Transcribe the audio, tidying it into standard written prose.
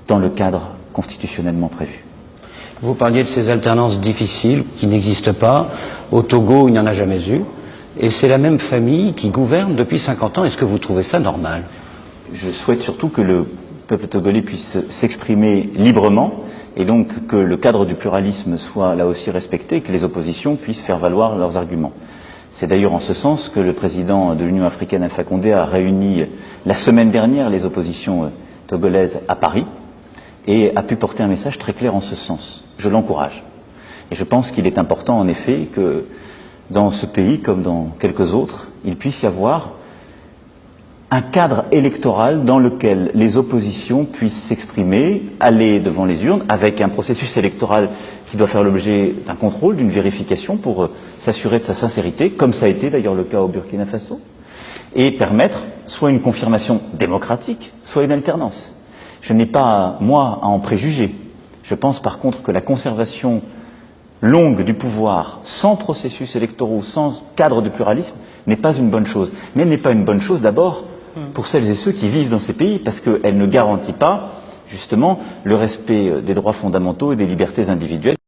dans le cadre constitutionnellement prévu. Vous parliez de ces alternances difficiles qui n'existent pas. Au Togo, il n'y en a jamais eu. Et c'est la même famille qui gouverne depuis 50 ans. Est-ce que vous trouvez ça normal? Je souhaite surtout que le peuple togolais puisse s'exprimer librement et donc que le cadre du pluralisme soit là aussi respecté et que les oppositions puissent faire valoir leurs arguments. C'est d'ailleurs en ce sens que le président de l'Union africaine, Alpha Condé, a réuni la semaine dernière les oppositions togolaises à Paris et a pu porter un message très clair en ce sens. Je l'encourage. Et je pense qu'il est important, en effet, que dans ce pays, comme dans quelques autres, il puisse y avoir un cadre électoral dans lequel les oppositions puissent s'exprimer, aller devant les urnes, avec un processus électoral qui doit faire l'objet d'un contrôle, d'une vérification pour s'assurer de sa sincérité, comme ça a été d'ailleurs le cas au Burkina Faso, et permettre soit une confirmation démocratique, soit une alternance. Je n'ai pas, moi, à en préjuger. Je pense par contre que la conservation longue du pouvoir, sans processus électoraux, sans cadre de pluralisme, n'est pas une bonne chose. Mais elle n'est pas une bonne chose d'abord pour celles et ceux qui vivent dans ces pays, parce qu'elle ne garantit pas, justement, le respect des droits fondamentaux et des libertés individuelles.